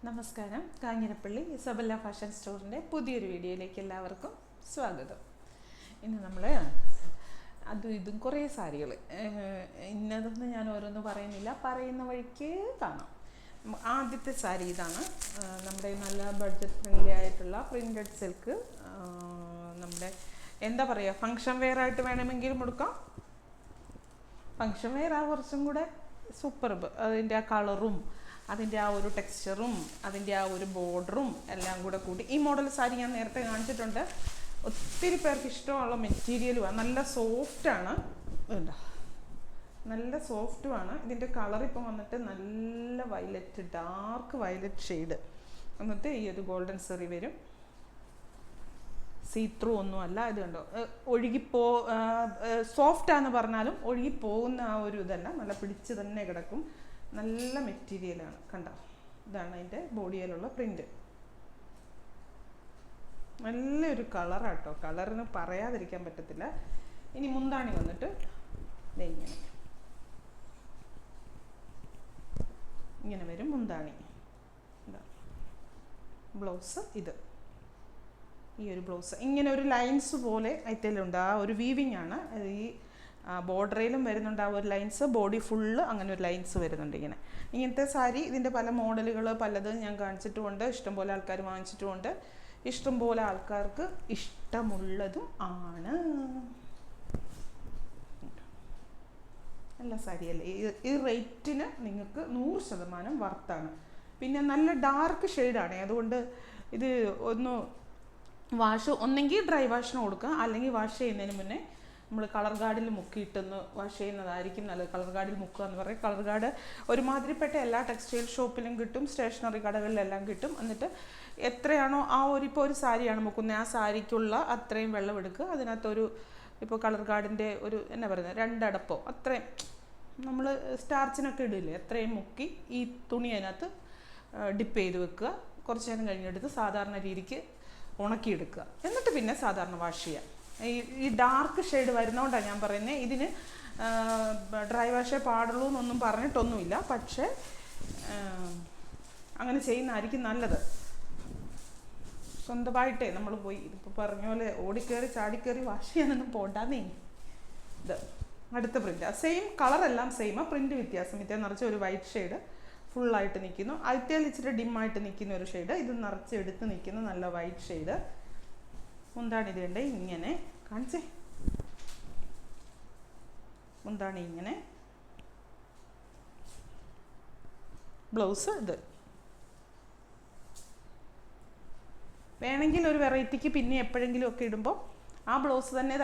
നമസ്കാരം. Kanjirappally Isabella fashion സ്റ്റോറിൻ്റെ പുതിയൊരു വീഡിയോയിലേക്ക് എല്ലാവർക്കും സ്വാഗതം. ഇന്ന് നമ്മൾ അതും ഇതും കുറേ സാരികൾ, ഇന്നതൊന്നും ഞാൻ ഓരോന്നും പറയുന്നില്ല, പറയുന്ന വഴിക്ക് കാണാം. ആദ്യത്തെ സാരി ഇതാണ്. നമ്മുടെ നല്ല ബഡ്ജറ്റ് ഫ്രണ്ട്ലി ആയിട്ടുള്ള പ്രിൻറ്റഡ് സിൽക്ക്. നമ്മുടെ എന്താ പറയുക, ഫങ്ഷൻ വെയർ ആയിട്ട് വേണമെങ്കിലും കൊടുക്കാം. ഫങ്ഷൻ വെയർ ആ കുറച്ചും കൂടെ സൂപ്പർബ്. അതിൻ്റെ ആ കളറും അതിൻ്റെ ആ ഒരു ടെക്സ്ചറും അതിൻ്റെ ആ ഒരു ബോർഡറും എല്ലാം കൂടെ കൂടി. ഈ മോഡൽ സാരി ഞാൻ നേരത്തെ കാണിച്ചിട്ടുണ്ട്. ഒത്തിരി പേർക്ക് ഇഷ്ടമുള്ള മെറ്റീരിയലുമാണ്. നല്ല സോഫ്റ്റാണ്, നല്ല സോഫ്റ്റുമാണ്. ഇതിൻ്റെ കളർ ഇപ്പം വന്നിട്ട് നല്ല വയലറ്റ്, ഡാർക്ക് വയലറ്റ് ഷെയ്ഡ് എന്നിട്ട് ഈ ഒരു ഗോൾഡൻ സെറി വരും. സീ ത്രൂ ഒന്നും അല്ല. ഇത് കണ്ടോ, സോഫ്റ്റാന്ന് പറഞ്ഞാലും ഒഴുകിപ്പോകുന്ന ആ ഒരു ഇതല്ല, നല്ല പിടിച്ച് തന്നെ കിടക്കും. നല്ല മെറ്റീരിയലാണ്. കണ്ടോ, ഇതാണ് അതിൻ്റെ ബോഡിയിലുള്ള പ്രിൻ്റ്. നല്ലൊരു കളറാട്ടോ, കളറിന് പറയാതിരിക്കാൻ പറ്റത്തില്ല. ഇനി മുന്താണി വന്നിട്ട് ഇങ്ങനെ വരും മുന്താണി. ബ്ലൗസ് ഇത്, ഈ ഒരു ബ്ലൗസ് ഇങ്ങനെ ഒരു ലൈൻസ് പോലെ അതിലുണ്ട്. ആ ഒരു വീവിങ് ആണ്. ഈ ബോർഡറിലും വരുന്നുണ്ട് ആ ഒരു ലൈൻസ്, ബോഡി ഫുള്ള് അങ്ങനെ ഒരു ലൈൻസ് വരുന്നുണ്ട്. ഇങ്ങനത്തെ സാരി ഇതിൻ്റെ പല മോഡലുകൾ പലതും ഞാൻ കാണിച്ചിട്ടുമുണ്ട്. ഇഷ്ടംപോലെ ആൾക്കാർ വാങ്ങിച്ചിട്ടുമുണ്ട്. ഇഷ്ടംപോലെ ആൾക്കാർക്ക് ഇഷ്ടമുള്ളതും ആണ്. നല്ല സാരിയല്ലേ? ഈ റേറ്റിന് നിങ്ങൾക്ക് 100% വർത്താണ്. പിന്നെ നല്ല ഡാർക്ക് ഷെയ്ഡാണ്. അതുകൊണ്ട് ഇത് ഒന്നെങ്കിൽ ഡ്രൈ വാഷിന് കൊടുക്കുക, അല്ലെങ്കിൽ വാഷ് ചെയ്യുന്നതിന് മുന്നേ നമ്മൾ കളർ ഗാർഡിൽ മുക്കിയിട്ടൊന്ന് വാഷ് ചെയ്യുന്നതായിരിക്കും നല്ലത്. കളർ ഗാർഡിൽ മുക്കുക എന്ന് പറയും. കളർ ഗാർഡ് ഒരുമാതിരിപ്പെട്ട എല്ലാ ടെക്സ്റ്റൈൽ ഷോപ്പിലും കിട്ടും, സ്റ്റേഷനറി കടകളിലെല്ലാം കിട്ടും. എന്നിട്ട് എത്രയാണോ ഇപ്പോൾ ഒരു സാരിയാണ് മുക്കുന്നത്, ആ സാരിക്കുള്ള അത്രയും വെള്ളം എടുക്കുക. അതിനകത്തൊരു ഇപ്പോൾ കളർ ഗാർഡിൻ്റെ ഒരു എന്നാ പറയുന്നത്, 2 അടപ്പോ അത്രയും നമ്മൾ സ്റ്റാർച്ചിനൊക്കെ ഇടില്ലേ, അത്രയും മുക്കി ഈ തുണി അതിനകത്ത് ഡിപ്പ് ചെയ്ത് വെക്കുക. കുറച്ച് നേരം കഴിഞ്ഞെടുത്ത് സാധാരണ രീതിക്ക് ഉണക്കിയെടുക്കുക. എന്നിട്ട് പിന്നെ സാധാരണ വാഷ് ചെയ്യാം. ഈ ഡാർക്ക് ഷെയ്ഡ് വരുന്നതുകൊണ്ടാണ് ഞാൻ പറയുന്നത്. ഇതിന് ഡ്രൈ വാഷേ പാടുള്ളൂ എന്നൊന്നും പറഞ്ഞിട്ടൊന്നുമില്ല. പക്ഷേ അങ്ങനെ ചെയ്യുന്നതായിരിക്കും നല്ലത്. സ്വന്തമായിട്ടേ നമ്മൾ പോയി ഇതിപ്പോൾ പറഞ്ഞ പോലെ ഓടിക്കയറി ചാടിക്കയറി വാഷ് ചെയ്യാനൊന്നും പോണ്ടാന്നേ. ഇത് അടുത്ത പ്രിൻ്റ്, സെയിം കളറെല്ലാം സെയിം, പ്രിൻ്റ് വ്യത്യാസം. ഇതേ നിറച്ച് ഒരു വൈറ്റ് ഷെയ്ഡ് ഫുള്ളായിട്ട് നിൽക്കുന്നു. ആദ്യത്തേൽ ഇച്ചിരി ഡിമ്മായിട്ട് നിൽക്കുന്ന ഒരു ഷെയ്ഡ്, ഇത് നിറച്ച് എടുത്ത് നിൽക്കുന്ന നല്ല വൈറ്റ് ഷെയ്ഡ്. മുന്താണി ഇതേണ്ടേ ഇങ്ങനെ കാണിച്ചേ, മുന്താണി ഇങ്ങനെ, ബ്ലൗസ് ഇത്. വേണമെങ്കിൽ ഒരു വെറൈറ്റിക്ക് പിന്നെ എപ്പോഴെങ്കിലും ഒക്കെ ഇടുമ്പോൾ ആ ബ്ലൗസ് തന്നെ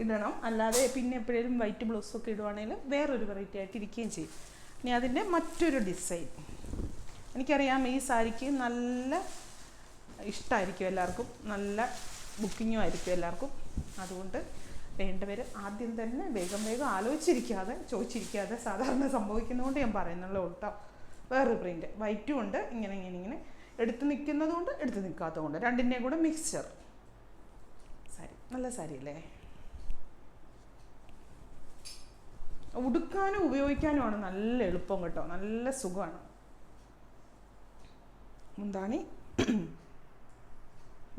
ഇടണം. അല്ലാതെ പിന്നെ എപ്പോഴേലും വൈറ്റ് ബ്ലൗസൊക്കെ ഇടുവാണെങ്കിൽ വേറൊരു വെറൈറ്റി ആയിട്ട് ഇരിക്കുകയും ചെയ്യും. ഇനി അതിൻ്റെ മറ്റൊരു ഡിസൈൻ. എനിക്കറിയാം ഈ സാരിക്ക് നല്ല ഇഷ്ടമായിരിക്കും എല്ലാവർക്കും, നല്ല ബുക്കിങ്ങും ആയിരിക്കും എല്ലാവർക്കും. അതുകൊണ്ട് വേണ്ടവർ ആദ്യം തന്നെ വേഗം ആലോചിച്ചിരിക്കാതെ ചോദിച്ചിരിക്കാതെ, സാധാരണ സംഭവിക്കുന്നതുകൊണ്ട് ഞാൻ പറയുന്നുള്ളൂ കേട്ടോ. വേറൊരു പ്രിൻ്റ് വൈറ്റും ഉണ്ട്, ഇങ്ങനെ എടുത്ത് നിൽക്കുന്നതുകൊണ്ട് എടുത്ത് നിൽക്കാത്തതുകൊണ്ട് രണ്ടിൻ്റെയും കൂടെ മിക്സ്ചർ സാരി. നല്ല സാരി അല്ലേ? ഉടുക്കാനും ഉപയോഗിക്കാനുമാണ് നല്ല എളുപ്പം കേട്ടോ, നല്ല സുഖമാണ്. മുന്താണി,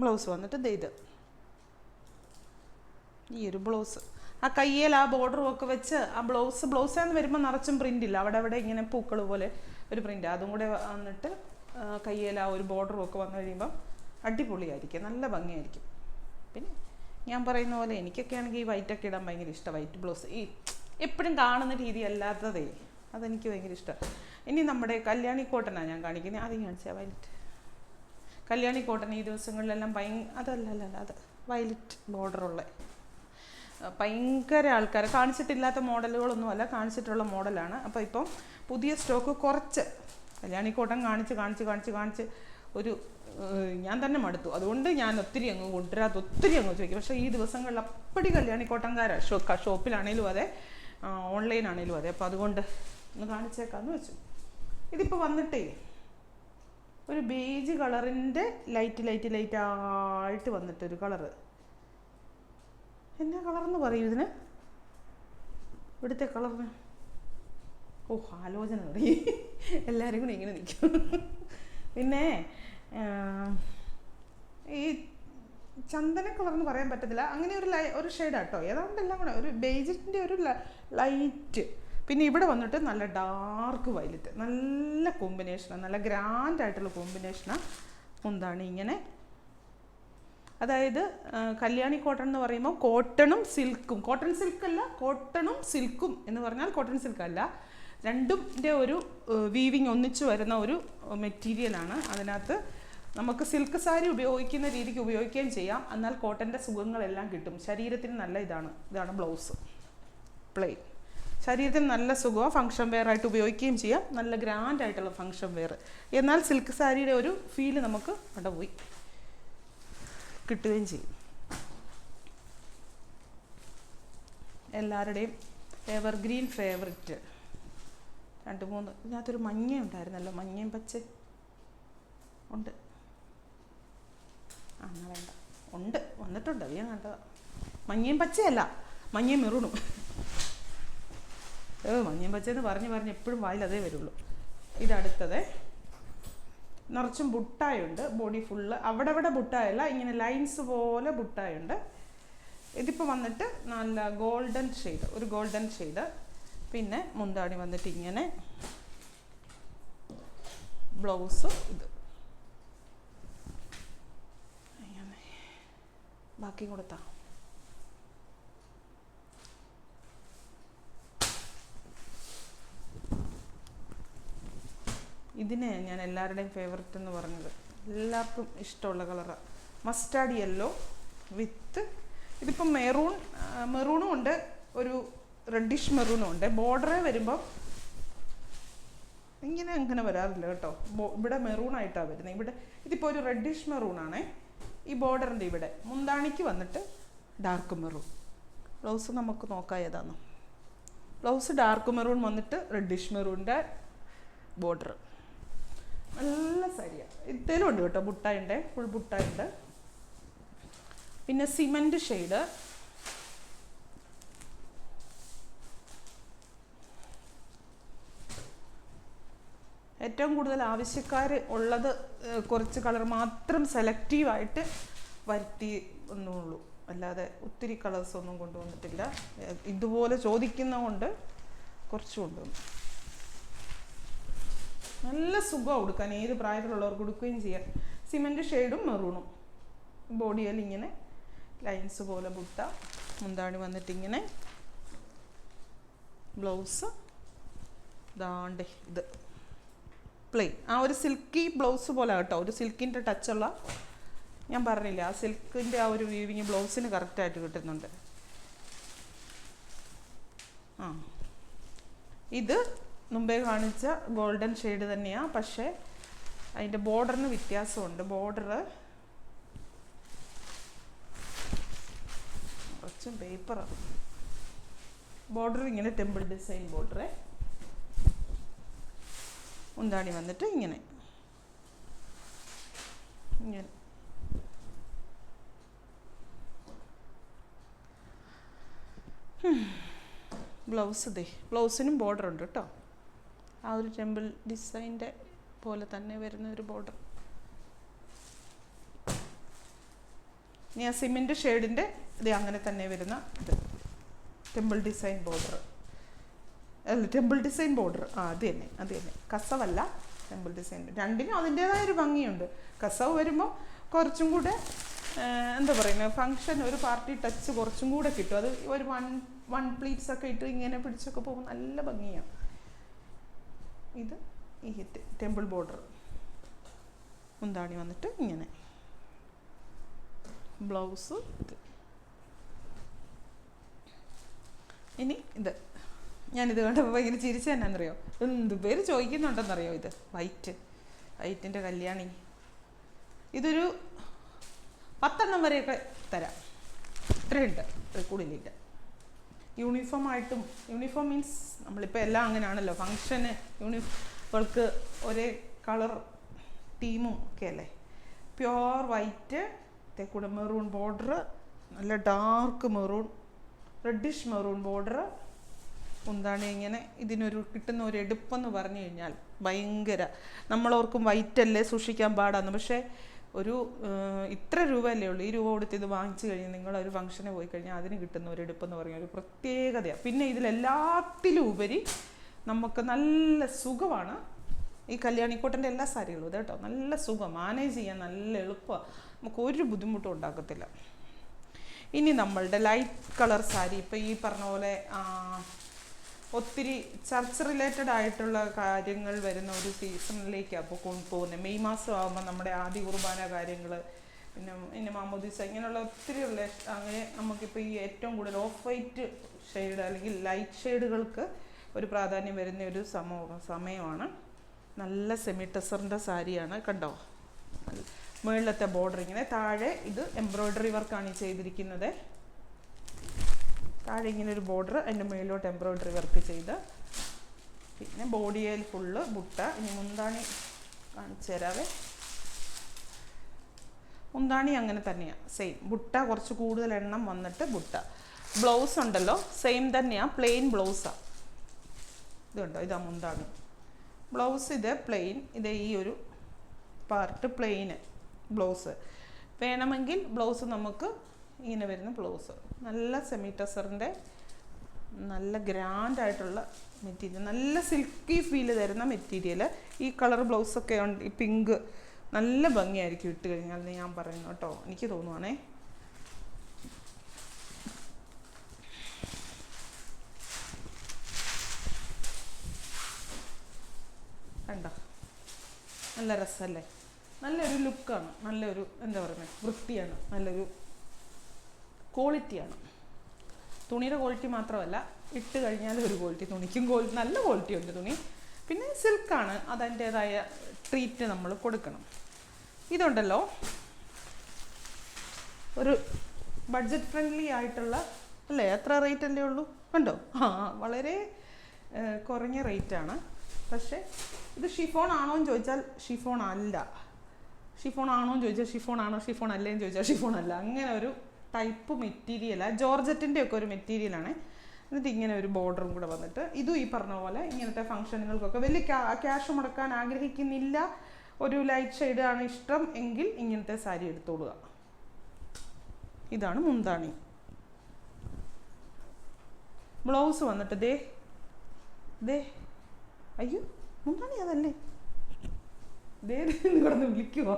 ബ്ലൗസ് വന്നിട്ട് ഇത് ഈ ഒരു ബ്ലൗസ്. ആ കയ്യിൽ ആ ബോർഡറും ഒക്കെ വെച്ച് ആ ബ്ലൗസാന്ന് വരുമ്പോൾ നിറച്ചും പ്രിൻ്റ് ഇല്ല, അവിടെ ഇങ്ങനെ പൂക്കൾ പോലെ ഒരു പ്രിൻ്റ്, അതും കൂടെ വന്നിട്ട് കയ്യിൽ ആ ഒരു ബോർഡറും ഒക്കെ വന്നു കഴിയുമ്പം അടിപൊളിയായിരിക്കും, നല്ല ഭംഗിയായിരിക്കും. പിന്നെ ഞാൻ പറയുന്ന പോലെ എനിക്കൊക്കെ ആണെങ്കിൽ ഈ വൈറ്റൊക്കെ ഇടാൻ ഭയങ്കര ഇഷ്ടം. വൈറ്റ് ബ്ലൗസ് ഈ എപ്പോഴും കാണുന്ന രീതി അല്ലാത്തതേ, അതെനിക്ക് ഭയങ്കര ഇഷ്ടമാണ്. ഇനി നമ്മുടെ കല്യാണി കോട്ടനാണ് ഞാൻ കാണിക്കുന്നത്. ആദ്യം കാണിച്ചാൽ വയലറ്റ് കല്യാണി കോട്ടൺ. ഈ ദിവസങ്ങളിലെല്ലാം അതല്ല അത് വയലറ്റ് ബോർഡറുള്ള ഭയങ്കര ആൾക്കാർ കാണിച്ചിട്ടില്ലാത്ത മോഡലുകളൊന്നുമല്ല, കാണിച്ചിട്ടുള്ള മോഡലാണ്. അപ്പോൾ ഇപ്പം പുതിയ സ്റ്റോക്ക് കുറച്ച് കല്യാണി കോട്ടൺ കാണിച്ച് ഒരു ഞാൻ തന്നെ മടുത്തു. അതുകൊണ്ട് ഞാൻ ഒത്തിരി അങ്ങ് ചോദിക്കും. പക്ഷേ ഈ ദിവസങ്ങളിൽ അപ്പടി കല്യാണി കോട്ടൻകാരാണ്, ഷോപ്പിലാണേലും അതെ, ഓൺലൈനാണേലും അതെ. അപ്പോൾ അതുകൊണ്ട് ഒന്ന് കാണിച്ചേക്കാമെന്ന് വെച്ചു. ഇതിപ്പോൾ വന്നിട്ടേ ഒരു ബേജ് കളറിൻ്റെ ലൈറ്റായിട്ട് വന്നിട്ടൊരു കളറ്. എന്നാ കളറെന്ന് പറയും ഇതിന്? ഇവിടുത്തെ കളറിന് ആലോചന തുടങ്ങി. എല്ലാവരും കൂടി ഇങ്ങനെ നിൽക്കും. പിന്നെ ഈ ചന്ദന കളർ എന്ന് പറയാൻ പറ്റത്തില്ല, അങ്ങനെ ഒരു ഷെയ്ഡാട്ടോ, ഏതാണ്ട് എല്ലാം കൂടെ ഒരു ബേജിൻ്റെ ഒരു ലൈറ്റ്. പിന്നെ ഇവിടെ വന്നിട്ട് നല്ല ഡാർക്ക് വയലറ്റ്, നല്ല കോമ്പിനേഷനാണ്, നല്ല ഗ്രാൻഡായിട്ടുള്ള കോമ്പിനേഷനാണ്. മുന്താണി ഇങ്ങനെ, അതായത് കല്യാണി കോട്ടൺ എന്ന് പറയുമ്പോൾ കോട്ടണും സിൽക്കും, കോട്ടൺ സിൽക്കല്ല, കോട്ടണും സിൽക്കും എന്ന് പറഞ്ഞാൽ കോട്ടൺ സിൽക്കല്ല, രണ്ടിൻ്റെ ഒരു വീവിങ് ഒന്നിച്ച് വരുന്ന ഒരു മെറ്റീരിയലാണ്. അതിനകത്ത് നമുക്ക് സിൽക്ക് സാരി ഉപയോഗിക്കുന്ന രീതിക്ക് ഉപയോഗിക്കുകയും ചെയ്യാം, എന്നാൽ കോട്ടൻ്റെ സുഖങ്ങളെല്ലാം കിട്ടും. ശരീരത്തിന് നല്ല ഇതാണ് ബ്ലൗസ്, പ്ലെയിൻ. ശരീരത്തിന് നല്ല സുഖമാണ്, ഫങ്ഷൻ വെയർ ആയിട്ട് ഉപയോഗിക്കുകയും ചെയ്യാം, നല്ല ഗ്രാൻഡ് ആയിട്ടുള്ള ഫങ്ഷൻ വെയർ. എന്നാൽ സിൽക്ക് സാരിയുടെ ഒരു ഫീല് നമുക്ക് അവിടെ പോയി കിട്ടുകയും ചെയ്യും. എല്ലാവരുടെയും എവർഗ്രീൻ ഫേവററ്റ് 2-3 ഇതിനകത്തൊരു മഞ്ഞ ഉണ്ടായിരുന്നല്ലോ, മഞ്ഞയും പച്ച ഉണ്ട്. അങ്ങനെ വേണ്ട, ഉണ്ട്, വന്നിട്ടുണ്ട്, ഞാൻ കണ്ടതാ. മഞ്ഞയും പച്ചയല്ല, മഞ്ഞയും മെറൂണും. മഞ്ഞയും പച്ചയെന്ന് പറഞ്ഞ് എപ്പോഴും വായിൽ അതേ വരുള്ളൂ. ഇതടുത്തത് നിറച്ചും ബുട്ടായുണ്ട്, ബോഡി ഫുള്ള്, അവിടെ ബുട്ടായല്ല, ഇങ്ങനെ ലൈൻസ് പോലെ ബുട്ടായുണ്ട്. ഇതിപ്പോൾ വന്നിട്ട് നല്ല ഗോൾഡൻ ഷെയ്ഡ്, ഒരു ഗോൾഡൻ ഷെയ്ഡ്. പിന്നെ മുന്താണി വന്നിട്ട് ഇങ്ങനെ, ബ്ലൗസ് ഇത് അങ്ങനെ. ബാക്കി കൊടുത്താ ഇതിനെ ഞാൻ എല്ലാവരുടെയും ഫേവററ്റ് എന്ന് പറഞ്ഞത്, എല്ലാവർക്കും ഇഷ്ടമുള്ള കളറാണ് മസ്റ്റാർഡ് യെല്ലോ വിത്ത്, ഇതിപ്പം മെറൂണും ഉണ്ട്, ഒരു റെഡിഷ് മെറൂണും ഉണ്ട്. ബോർഡർ വരുമ്പം അങ്ങനെ വരാറില്ല കേട്ടോ, ഇവിടെ മെറൂണായിട്ടാണ് വരുന്നത്. ഇവിടെ ഇതിപ്പോൾ ഒരു റെഡിഷ് മെറൂണാണേ, ഈ ബോർഡറിൻ്റെ ഇവിടെ. മുന്താണിക്ക് വന്നിട്ട് ഡാർക്ക് മെറൂൺ. ബ്ലൗസ് നമുക്ക് നോക്കാം ഏതാന്ന്. ബ്ലൗസ് ഡാർക്ക് മെറൂൺ വന്നിട്ട് റെഡിഷ് മെറൂണിൻ്റെ ബോർഡർ. നല്ല സാരിയാണ്, ഇതേലും ഉണ്ട് കേട്ടോ, ബുട്ടായുണ്ട്, ഫുൾ ബുട്ടായുണ്ട്. പിന്നെ സിമൻറ്റ് ഷെയ്ഡ്, ഏറ്റവും കൂടുതൽ ആവശ്യക്കാർ ഉള്ളത് കുറച്ച് കളർ മാത്രം സെലക്റ്റീവായിട്ട് വരുത്തി ഒന്നുള്ളൂ, അല്ലാതെ ഒത്തിരി കളേഴ്സ് ഒന്നും കൊണ്ടുവന്നിട്ടില്ല. ഇതുപോലെ ചോദിക്കുന്നതുകൊണ്ട് കുറച്ച് കൊണ്ടുവന്നു. നല്ല സുഖമാണ് കൊടുക്കാൻ, ഏത് പ്രായത്തിലുള്ളവർക്ക് കൊടുക്കുകയും ചെയ്യാം. സിമൻറ്റ് ഷെയ്ഡും മെറൂണും, ബോഡിയിൽ ഇങ്ങനെ ലൈൻസ് പോലെ ബുട്ട, മുന്താണി വന്നിട്ടിങ്ങനെ, ബ്ലൗസ് ദാണ്ടേ ഇത് പ്ലെയിൻ. ആ ഒരു സിൽക്കി ബ്ലൗസ് പോലെ കേട്ടോ, ഒരു സിൽക്കിൻ്റെ ടച്ചുള്ള, ഞാൻ പറഞ്ഞില്ല, ആ സിൽക്കിൻ്റെ ആ ഒരു വീവിങ് ബ്ലൗസിന് കറക്റ്റായിട്ട് കിട്ടുന്നുണ്ട്. ഇത് മുമ്പേ കാണിച്ച ഗോൾഡൻ ഷെയ്ഡ് തന്നെയാണ്, പക്ഷേ അതിൻ്റെ ബോർഡറിന് വ്യത്യാസമുണ്ട്. ബോർഡർ കുറച്ചും പേപ്പറാണ്, ബോർഡർ ഇങ്ങനെ ടെമ്പിൾ ഡിസൈൻ ബോർഡർ. മുന്താണി വന്നിട്ട് ഇങ്ങനെ ബ്ലൗസ് ദേ, ബ്ലൗസിനും ബോർഡർ ഉണ്ട് കേട്ടോ, ആ ഒരു ടെമ്പിൾ ഡിസൈൻ്റെ പോലെ തന്നെ വരുന്ന ഒരു ബോർഡർ. ഇനി ആ സിമെൻറ്റ് ഷെയ്ഡിൻ്റെ ഇത് അങ്ങനെ തന്നെ വരുന്ന ഇത് ടെമ്പിൾ ഡിസൈൻ ബോർഡർ, അല്ല ടെമ്പിൾ ഡിസൈൻ ബോർഡർ, അത് തന്നെ കസവല്ല, ടെമ്പിൾ ഡിസൈൻ. രണ്ടിനും അതിൻ്റേതായ ഒരു ഭംഗിയുണ്ട്. കസവ് വരുമ്പോൾ കുറച്ചും കൂടെ എന്താ പറയുന്നത്, ഫങ്ഷൻ ഒരു പാർട്ടി ടച്ച് കുറച്ചും കൂടെ കിട്ടും. അത് ഒരു വൺ പ്ലീറ്റ്സ് ഒക്കെ ഇട്ട് ഇങ്ങനെ പിടിച്ചൊക്കെ പോകുമ്പോൾ നല്ല ഭംഗിയാണ്. ഇത് ഈ ടെമ്പിൾ ബോർഡർ, മുന്താണി വന്നിട്ട് ഇങ്ങനെ, ബ്ലൗസ് ഇത്. ഇനി ഇത് ഞാനിത് കണ്ടപ്പോൾ ഭയങ്കര ചിരിച്ച എന്നാന്നറിയോ, എന്ത് പേര് ചോദിക്കുന്നുണ്ടെന്നറിയോ, ഇത് വൈറ്റിൻ്റെ കല്യാണി. ഇതൊരു 10 വരെയൊക്കെ തരാം, ഇത്രയുണ്ട്, കൂടുതലില്ല. യൂണിഫോം മീൻസ് നമ്മളിപ്പോൾ എല്ലാം അങ്ങനെയാണല്ലോ, ഫങ്ഷന് യൂണിഫോൾക്ക് ഒരേ കളർ ടീമും ഒക്കെ അല്ലേ. പ്യുവർ വൈറ്റ്, കൂടെ മെറൂൺ ബോർഡർ, നല്ല dark maroon, reddish maroon border, മുന്താണി ഇങ്ങനെ ഇതിനൊരു കിട്ടുന്ന ഒരു എടുപ്പെന്ന് പറഞ്ഞു കഴിഞ്ഞാൽ ഭയങ്കര, നമ്മളോർക്കും വൈറ്റല്ലേ സൂക്ഷിക്കാൻ പാടാന്ന്, പക്ഷേ ഒരു ഇത്ര രൂപയല്ലേ ഉള്ളൂ, ഈ രൂപ കൊടുത്ത് ഇത് വാങ്ങിച്ചു കഴിഞ്ഞാൽ നിങ്ങളൊരു ഫംഗ്ഷന് പോയി കഴിഞ്ഞാൽ അതിന് കിട്ടുന്ന ഒരു എടുപ്പെന്ന് പറഞ്ഞ ഒരു പ്രത്യേകതയാണ്. പിന്നെ ഇതിലെല്ലാത്തിലും ഉപരി നമുക്ക് നല്ല സുഖമാണ്. ഈ കല്യാണിക്കോട്ടൻ്റെ എല്ലാ സാരികളും ഇത് കേട്ടോ, നല്ല സുഖം, മാനേജ് ചെയ്യാൻ നല്ല എളുപ്പമാണ്, നമുക്ക് ഒരു ബുദ്ധിമുട്ടും ഉണ്ടാക്കത്തില്ല. ഇനി നമ്മളുടെ ലൈറ്റ് കളർ സാരി, ഇപ്പോൾ ഈ പറഞ്ഞ പോലെ ഒത്തിരി ചർച്ച് റിലേറ്റഡ് ആയിട്ടുള്ള കാര്യങ്ങൾ വരുന്ന ഒരു സീസണിലേക്കാണ് അപ്പോൾ പോകുന്നത്. മെയ് മാസം ആകുമ്പോൾ നമ്മുടെ ആദ്യ കുർബാന കാര്യങ്ങൾ, പിന്നെ മാമോദിസ, ഇങ്ങനെയുള്ള ഒത്തിരി അങ്ങനെ നമുക്കിപ്പോൾ ഈ ഏറ്റവും കൂടുതൽ ഓഫ് വൈറ്റ് ഷെയ്ഡ് അല്ലെങ്കിൽ ലൈറ്റ് ഷെയ്ഡുകൾക്ക് ഒരു പ്രാധാന്യം വരുന്ന ഒരു സമയമാണ്. നല്ല സെമി ടെസറിൻ്റെ സാരിയാണ് കണ്ടോ, മുകളിലത്തെ ബോർഡർ ഇങ്ങനെ, താഴെ ഇത് എംബ്രോയ്ഡറി വർക്കാണ് ഈ ചെയ്തിരിക്കുന്നത്. താഴെ ഇങ്ങനെ ഒരു ബോർഡർ, അതിൻ്റെ മുകളിലോട്ട് എംബ്രോയ്ഡറി വർക്ക് ചെയ്ത്, പിന്നെ ബോഡിയിൽ ഫുള്ള് ബുട്ട. ഇനി മുന്താണി കാണിച്ചു തരാവേ. മുന്താണി അങ്ങനെ തന്നെയാണ്, സെയിം ബുട്ട, കുറച്ച് കൂടുതൽ എണ്ണം വന്നിട്ട് ബുട്ട. ബ്ലൗസ് ഉണ്ടല്ലോ സെയിം തന്നെയാണ്, പ്ലെയിൻ ബ്ലൗസാണ്. ഇതുണ്ടോ, ഇതാ മുന്താണി. ബ്ലൗസ് ഇത് പ്ലെയിൻ, ഇത് ഈ ഒരു പാർട്ട് പ്ലെയിന് ബ്ലൗസ്. വേണമെങ്കിൽ ബ്ലൗസ് നമുക്ക് ഇങ്ങനെ വരുന്ന ബ്ലൗസ്, നല്ല സെമി ടെസറിൻ്റെ നല്ല ഗ്രാൻഡായിട്ടുള്ള മെറ്റീരിയൽ, നല്ല സിൽക്കി ഫീല് തരുന്ന മെറ്റീരിയൽ. ഈ കളർ ബ്ലൗസൊക്കെ ഉണ്ട്, ഈ പിങ്ക് നല്ല ഭംഗിയായിരിക്കും ഇട്ട് കഴിഞ്ഞാൽ എന്ന് ഞാൻ പറയുന്നു കേട്ടോ, എനിക്ക് തോന്നുവാണേ. കണ്ടോ, നല്ല രസമല്ലേ, നല്ലൊരു ലുക്കാണ്, നല്ലൊരു എന്താ പറയുന്നത് വൃത്തിയാണ്, നല്ലൊരു ക്വാളിറ്റിയാണ്. തുണിയുടെ ക്വാളിറ്റി മാത്രമല്ല, ഇട്ട് കഴിഞ്ഞാൽ ഒരു ക്വാളിറ്റി, തുണിക്കും നല്ല ക്വാളിറ്റി ഉണ്ട് തുണി. പിന്നെ സിൽക്കാണ്, അതിൻ്റേതായ ട്രീറ്റ് നമ്മൾ കൊടുക്കണം. ഇതുണ്ടല്ലോ ഒരു ബഡ്ജറ്റ് ഫ്രണ്ട്ലി ആയിട്ടുള്ള അല്ലേ, എത്ര റേറ്റ് അല്ലേ ഉള്ളൂ കണ്ടോ, വളരെ കുറഞ്ഞ റേറ്റാണ്. പക്ഷേ ഇത് ഷിഫോൺ ആണോ എന്ന് ചോദിച്ചാൽ ഷിഫോൺ അല്ല, ഷിഫോൺ ആണോ എന്ന് ചോദിച്ചാൽ ഷിഫോൺ ആണോ, ഷിഫോൺ അല്ലേ എന്ന് ചോദിച്ചാൽ ഷിഫോൺ അല്ല. അങ്ങനെ ഒരു ടൈപ്പ് മെറ്റീരിയലാണ്, ജോർജറ്റിൻ്റെ ഒക്കെ ഒരു മെറ്റീരിയലാണ്. എന്നിട്ട് ഇങ്ങനെ ഒരു ബോർഡറും കൂടെ വന്നിട്ട്, ഇതും ഈ പറഞ്ഞ പോലെ ഇങ്ങനത്തെ ഫംഗ്ഷനുകൾക്കൊക്കെ വലിയ ക്യാഷ് മുടക്കാൻ ആഗ്രഹിക്കുന്നില്ല, ഒരു ലൈറ്റ് ഷെയ്ഡ് ആണ് ഇഷ്ടം എങ്കിൽ ഇങ്ങനത്തെ സാരി എടുത്തോളുക. ഇതാണ് മുന്താണി. ബ്ലൗസ് വന്നിട്ട് ദേ ദേ, അയ്യോ മുന്താണി അതല്ലേ, ദേ കിടന്ന് വിളിക്കുമോ,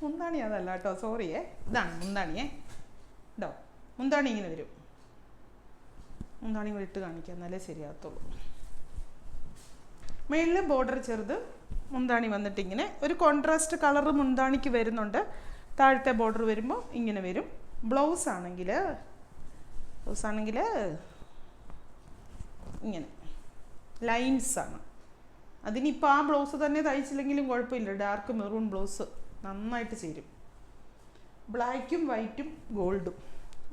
മുന്താണി അതല്ല കേട്ടോ, സോറിയേ. ഇതാണ് മുന്താണിയേ, ഇതോ മുന്താണി ഇങ്ങനെ വരും. മുന്താണി കൂടെ ഇട്ട് കാണിക്കാം, എന്നാലേ ശരിയാകത്തുള്ളൂ. മേളിൽ ബോർഡർ ചെറുത്, മുന്താണി വന്നിട്ട് ഇങ്ങനെ ഒരു കോൺട്രാസ്റ്റ് കളറ് മുന്താണിക്ക് വരുന്നുണ്ട്. താഴത്തെ ബോർഡർ വരുമ്പോൾ ഇങ്ങനെ വരും. ബ്ലൗസ് ആണെങ്കിൽ ഇങ്ങനെ ലൈൻസാണ്. അതിനിപ്പോൾ ആ ബ്ലൗസ് തന്നെ തയ്ച്ചില്ലെങ്കിലും കുഴപ്പമില്ല, ഡാർക്ക് മെറൂൺ ബ്ലൗസ് നന്നായിട്ട് ചേരും. ബ്ലാക്കും വൈറ്റും ഗോൾഡും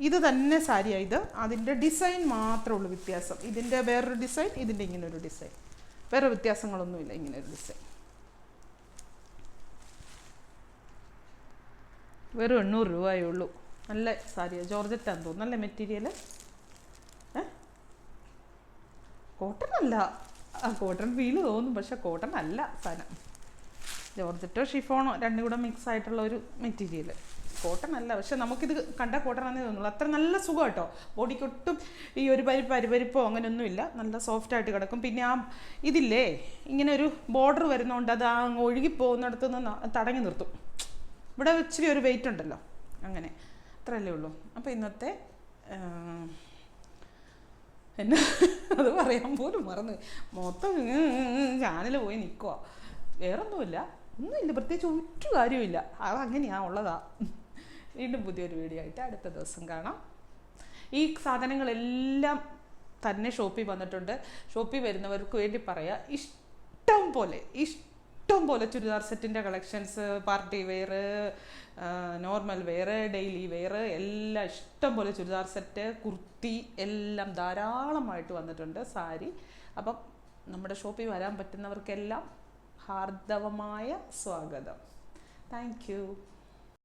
ഇത് തന്നെ സാരിയാണ്. ഇത് അതിൻ്റെ ഡിസൈൻ മാത്രമേ ഉള്ളൂ വ്യത്യാസം. ഇതിൻ്റെ വേറൊരു ഡിസൈൻ, ഇതിൻ്റെ ഇങ്ങനെ ഒരു ഡിസൈൻ, വേറെ വ്യത്യാസങ്ങളൊന്നുമില്ല. ഇങ്ങനെ ഒരു ഡിസൈൻ വെറും 800 രൂപയേ ഉള്ളൂ. നല്ല സാരിയാണ്, ജോർജറ്റാന്ന് തോന്നുന്നു, നല്ല മെറ്റീരിയൽ. കോട്ടൺ അല്ല, കോട്ടൺ ഫീല് തോന്നും, പക്ഷെ കോട്ടൺ അല്ല സാധനം. ജോർജറ്റോ ഷിഫോണോ രണ്ടും കൂടെ മിക്സ് ആയിട്ടുള്ള ഒരു മെറ്റീരിയൽ, കോട്ടൺ അല്ല. പക്ഷെ നമുക്കിത് കണ്ട കോട്ടൺ ആണെന്നേ തോന്നുള്ളൂ. അത്ര നല്ല സുഖം കേട്ടോ, ബോഡിക്കൊട്ടും ഈ ഒരു പരിപ്പരിപ്പോ അങ്ങനെയൊന്നുമില്ല, നല്ല സോഫ്റ്റായിട്ട് കിടക്കും. പിന്നെ ആ ഇതില്ലേ ഇങ്ങനെ ഒരു ബോർഡർ വരുന്നതുകൊണ്ട് അത് ആ ഒഴുകി പോകുന്നിടത്തുനിന്ന് തടഞ്ഞു നിർത്തും. ഇവിടെ ഇച്ചിരി ഒരു വെയിറ്റ് ഉണ്ടല്ലോ, അങ്ങനെ അത്രയല്ലേ ഉള്ളൂ. അപ്പോൾ ഇന്നത്തെ എന്നെ അത് പറയാൻ പോലും മറന്നു, മൊത്തം ചാനൽ പോയി നിൽക്കുക. വേറൊന്നുമില്ല, ഒന്നുമില്ല, പ്രത്യേകിച്ച് ഒരു കാര്യമില്ല, അതങ്ങനെയാ ഉള്ളതാ. വീണ്ടും പുതിയൊരു വീഡിയോ ആയിട്ട് അടുത്ത ദിവസം കാണാം. ഈ സാധനങ്ങളെല്ലാം തന്നെ ഷോപ്പിൽ വന്നിട്ടുണ്ട്. ഷോപ്പിൽ വരുന്നവർക്ക് വേണ്ടി പറയാം, ഇഷ്ടം പോലെ ചുരിദാർ സെറ്റിൻ്റെ collections, party wear, normal wear, daily wear എല്ലാം ഇഷ്ടം പോലെ ചുരിദാർ സെറ്റ്, കുർത്തി എല്ലാം ധാരാളമായിട്ട് വന്നിട്ടുണ്ട്, സാരി. അപ്പം നമ്മുടെ ഷോപ്പിൽ വരാൻ പറ്റുന്നവർക്കെല്ലാം ഹാർദവമായ സ്വാഗതം. Thank you.